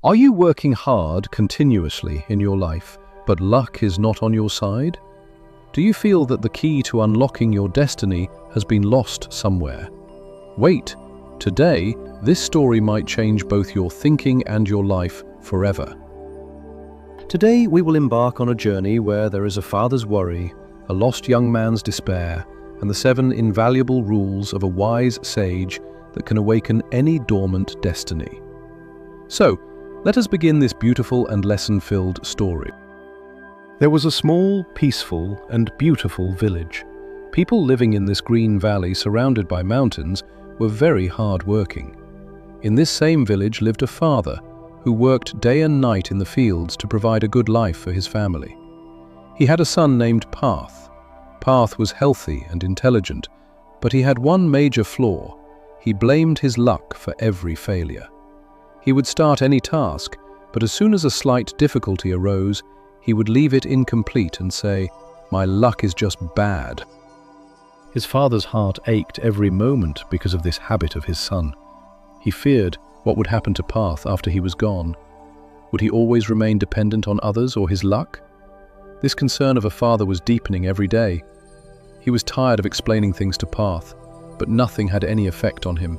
Are you working hard continuously in your life, but luck is not on your side? Do you feel that the key to unlocking your destiny has been lost somewhere? Wait, today, this story might change both your thinking and your life forever. Today, we will embark on a journey where there is a father's worry, a lost young man's despair, and the 7 invaluable rules of a wise sage that can awaken any dormant destiny. So, let us begin this beautiful and lesson-filled story. There was a small, peaceful, and beautiful village. People living in this green valley surrounded by mountains were very hard-working. In this same village lived a father who worked day and night in the fields to provide a good life for his family. He had a son named Parth. Parth was healthy and intelligent, but he had one major flaw. He blamed his luck for every failure. He would start any task, but as soon as a slight difficulty arose, he would leave it incomplete and say, "My luck is just bad." His father's heart ached every moment because of this habit of his son. He feared what would happen to Parth after he was gone. Would he always remain dependent on others or his luck? This concern of a father was deepening every day. He was tired of explaining things to Parth, but nothing had any effect on him.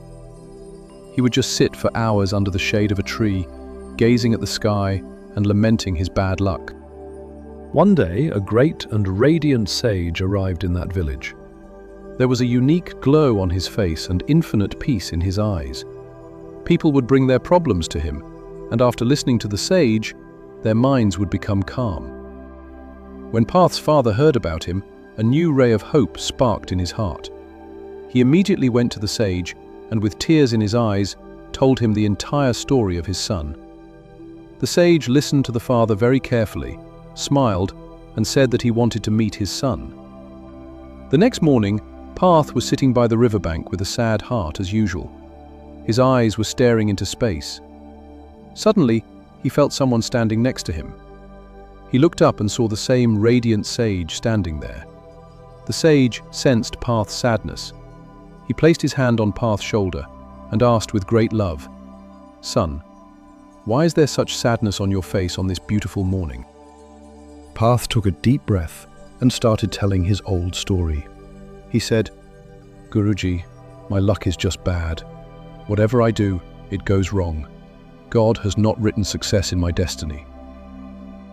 He would just sit for hours under the shade of a tree, gazing at the sky and lamenting his bad luck. One day, a great and radiant sage arrived in that village. There was a unique glow on his face and infinite peace in his eyes. People would bring their problems to him, and after listening to the sage, their minds would become calm. When Parth's father heard about him, a new ray of hope sparked in his heart. He immediately went to the sage and with tears in his eyes, told him the entire story of his son. The sage listened to the father very carefully, smiled, and said that he wanted to meet his son. The next morning, Parth was sitting by the riverbank with a sad heart as usual. His eyes were staring into space. Suddenly, he felt someone standing next to him. He looked up and saw the same radiant sage standing there. The sage sensed Parth's sadness. He placed his hand on Parth's shoulder and asked with great love, "Son, why is there such sadness on your face on this beautiful morning?" Parth took a deep breath and started telling his old story. He said, "Guruji, my luck is just bad. Whatever I do, it goes wrong. God has not written success in my destiny."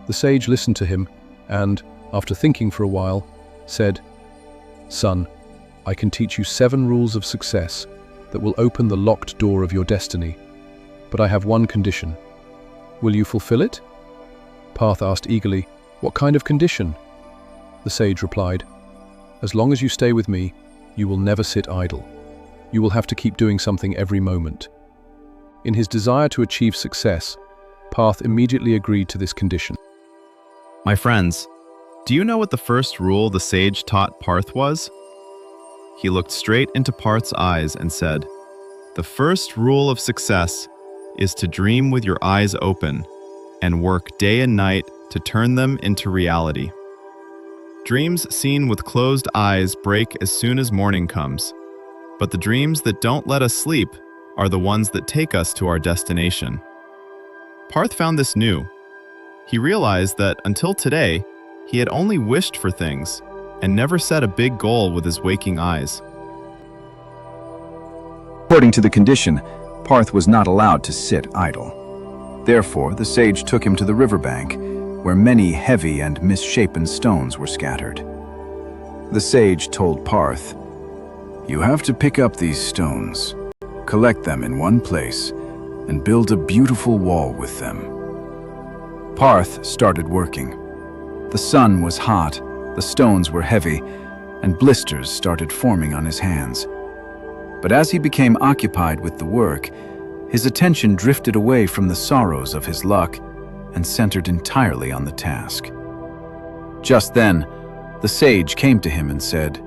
The sage listened to him and, after thinking for a while, said, "Son, I can teach you 7 rules of success that will open the locked door of your destiny. But I have one condition. Will you fulfill it?" Parth asked eagerly, "What kind of condition?" The sage replied, "As long as you stay with me, you will never sit idle. You will have to keep doing something every moment." In his desire to achieve success, Parth immediately agreed to this condition. My friends, do you know what the first rule the sage taught Parth was? He looked straight into Parth's eyes and said, "The first rule of success is to dream with your eyes open and work day and night to turn them into reality. Dreams seen with closed eyes break as soon as morning comes, but the dreams that don't let us sleep are the ones that take us to our destination." Parth found this new. He realized that until today, he had only wished for things and never set a big goal with his waking eyes. According to the condition, Parth was not allowed to sit idle. Therefore, the sage took him to the riverbank, where many heavy and misshapen stones were scattered. The sage told Parth, "You have to pick up these stones, collect them in one place, and build a beautiful wall with them." Parth started working. The sun was hot, the stones were heavy, and blisters started forming on his hands. But as he became occupied with the work, his attention drifted away from the sorrows of his luck and centered entirely on the task. Just then, the sage came to him and said,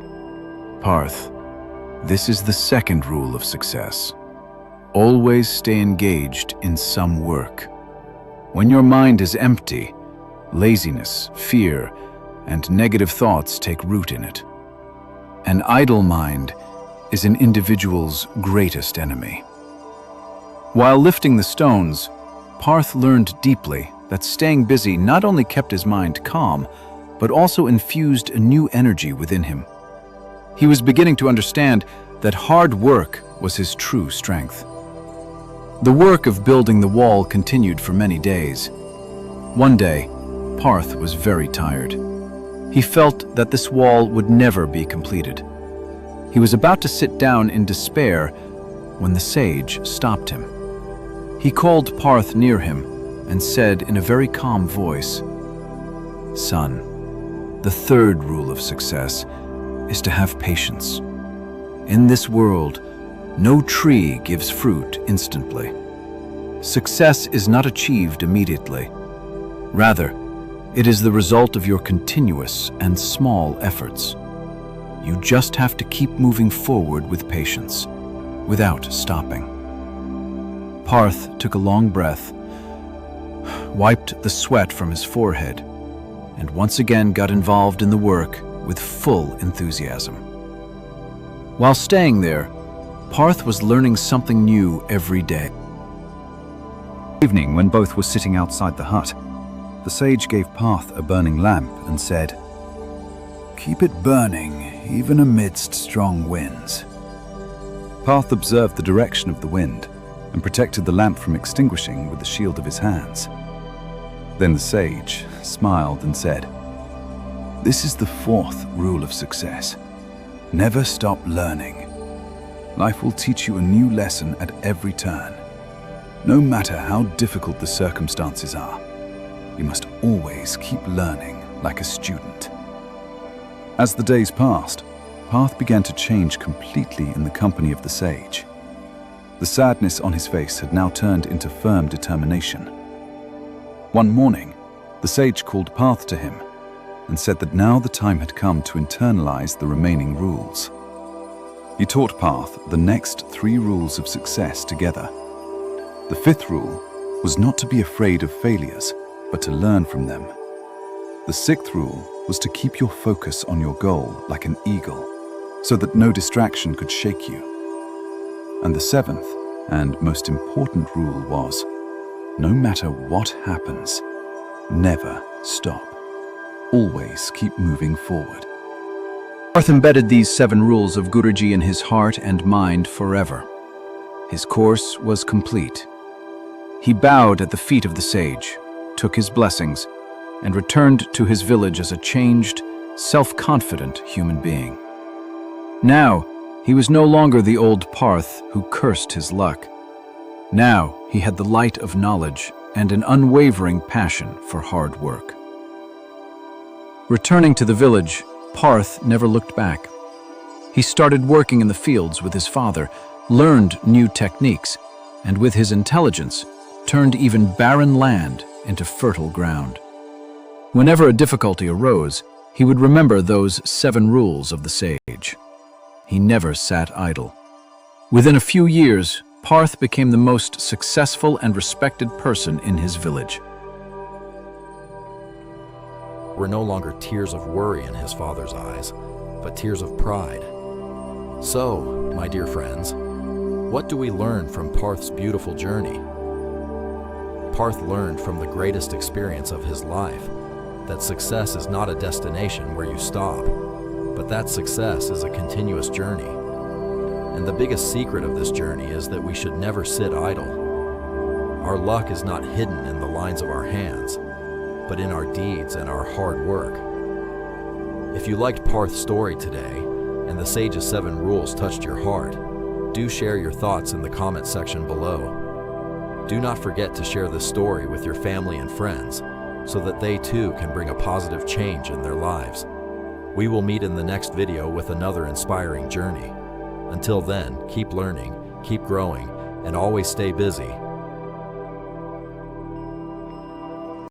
"Parth, this is the second rule of success. Always stay engaged in some work. When your mind is empty, laziness, fear, and negative thoughts take root in it. An idle mind is an individual's greatest enemy." While lifting the stones, Parth learned deeply that staying busy not only kept his mind calm, but also infused a new energy within him. He was beginning to understand that hard work was his true strength. The work of building the wall continued for many days. One day, Parth was very tired. He felt that this wall would never be completed. He was about to sit down in despair when the sage stopped him. He called Parth near him and said in a very calm voice, "Son, the third rule of success is to have patience. In this world, no tree gives fruit instantly. Success is not achieved immediately. Rather, it is the result of your continuous and small efforts. You just have to keep moving forward with patience, without stopping." Parth took a long breath, wiped the sweat from his forehead, and once again got involved in the work with full enthusiasm. While staying there, Parth was learning something new every day. Evening, when both were sitting outside the hut, the sage gave Parth a burning lamp and said, "Keep it burning, even amidst strong winds." Parth observed the direction of the wind and protected the lamp from extinguishing with the shield of his hands. Then the sage smiled and said, "This is the fourth rule of success. Never stop learning. Life will teach you a new lesson at every turn. No matter how difficult the circumstances are, you must always keep learning like a student." As the days passed, Parth began to change completely in the company of the sage. The sadness on his face had now turned into firm determination. One morning, the sage called Parth to him and said that now the time had come to internalize the remaining rules. He taught Parth the next 3 rules of success together. The 5th rule was not to be afraid of failures, but to learn from them. The 6th rule was to keep your focus on your goal like an eagle, so that no distraction could shake you. And the 7th and most important rule was, no matter what happens, never stop. Always keep moving forward. Parth embedded these 7 rules of Guruji in his heart and mind forever. His course was complete. He bowed at the feet of the sage, took his blessings, and returned to his village as a changed, self-confident human being. Now, he was no longer the old Parth who cursed his luck. Now, he had the light of knowledge and an unwavering passion for hard work. Returning to the village, Parth never looked back. He started working in the fields with his father, learned new techniques, and with his intelligence, turned even barren land into fertile ground. Whenever a difficulty arose, he would remember those 7 rules of the sage. He never sat idle. Within a few years, Parth became the most successful and respected person in his village. Were no longer tears of worry in his father's eyes, but tears of pride. So, my dear friends, what do we learn from Parth's beautiful journey? Parth learned from the greatest experience of his life that success is not a destination where you stop, but that success is a continuous journey. And the biggest secret of this journey is that we should never sit idle. Our luck is not hidden in the lines of our hands, but in our deeds and our hard work. If you liked Parth's story today, and the Sage's 7 rules touched your heart, do share your thoughts in the comment section below. Do not forget to share this story with your family and friends, so that they too can bring a positive change in their lives. We will meet in the next video with another inspiring journey. Until then, keep learning, keep growing, and always stay busy.